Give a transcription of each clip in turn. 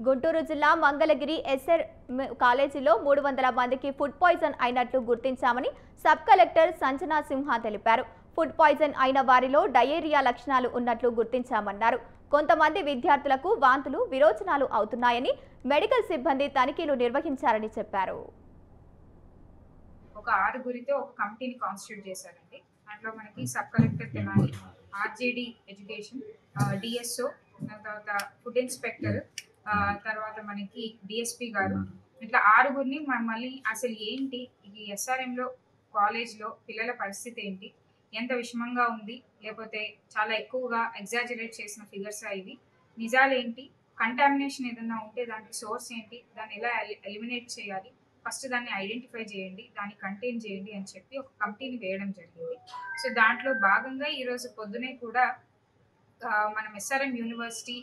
గుంటూరు జిల్లా మంగళగిరి ఎస్ఆర్ కాలేజీలో 300 మందికి ఫుడ్ పాయిజన్ అయినట్లు గుర్తించామని సబ్ కలెక్టర్ సంజనా సింహ తెలిపారు. ఫుడ్ పాయిజన్ అయిన వారిలో డయేరియా లక్షణాలు ఉన్నట్లు గుర్తించామన్నారు. కొంతమంది విద్యార్థులకు వాంతులు, విరోచనాలు అవుతున్నాయని మెడికల్ సిబ్బంది తనిఖీలు నిర్వహించారని చెప్పారు. ఒక 6గురితో ఒక కమిటీని కాన్స్టిట్యూట్ చేశారండి. దాంట్లో మనకి sub collector Tenali, RJD education, DSO, తర్వాత ఫుడ్ ఇన్స్పెక్టర్, తర్వాత మనకి డిఎస్పి గారు, ఇట్లా 6గురిని మళ్ళీ అసలు ఏంటి ఈ ఎస్ఆర్ఎంలో కాలేజ్లో పిల్లల పరిస్థితి ఏంటి, ఎంత విషమంగా ఉంది, లేకపోతే చాలా ఎక్కువగా ఎగ్జాజరేట్ చేసిన ఫిగర్స్ ఇవి, నిజాలేంటి, కంటామినేషన్ ఏదన్నా ఉంటే దానికి సోర్స్ ఏంటి, దాన్ని ఎలా ఎలిమినేట్ చేయాలి, ఫస్ట్ దాన్ని ఐడెంటిఫై చేయండి, దాన్ని కంటైన్ చేయండి అని చెప్పి ఒక కమిటీని వేయడం జరిగింది. సో దాంట్లో భాగంగా ఈరోజు పొద్దునే కూడా మనం ఎస్ఆర్ఎం యూనివర్సిటీ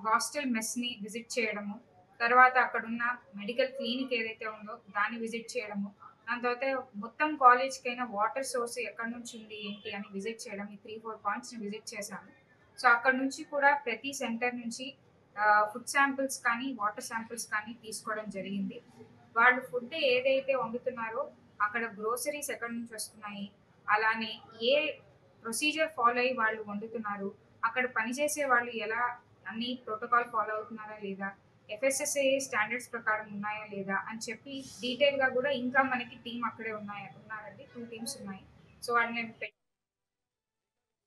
హాస్టల్ మెస్ని విజిట్ చేయడము, తర్వాత అక్కడున్న మెడికల్ క్లినిక్ ఏదైతే ఉందో దాన్ని విజిట్ చేయడము, దాని తర్వాత మొత్తం కాలేజ్కైనా వాటర్ సోర్స్ ఎక్కడి నుంచి ఉంది ఏంటి అని విజిట్ చేయడం, ఈ 3-4 పాయింట్స్ని విజిట్ చేశాము. సో అక్కడ నుంచి కూడా ప్రతి సెంటర్ నుంచి ఫుడ్ శాంపిల్స్ కానీ వాటర్ శాంపిల్స్ కానీ తీసుకోవడం జరిగింది. వాళ్ళు ఫుడ్ ఏదైతే వండుతున్నారో అక్కడ గ్రోసరీస్ ఎక్కడి నుంచి వస్తున్నాయి, అలానే ఏ ప్రొసీజర్ ఫాలో అయ్యి వాళ్ళు వండుతున్నారు, అక్కడ పనిచేసే వాళ్ళు ఎలా అన్ని ప్రోటోకాల్ ఫాలో అవుతున్నారా లేదా, FSSAI స్టాండర్డ్స్ ప్రకారం ఉన్నాయా లేదా అని చెప్పి డీటెయిల్గా కూడా ఇంకా మనకి టీం అక్కడే ఉన్నారండి. 2 టీమ్స్ ఉన్నాయి. సో వాళ్ళని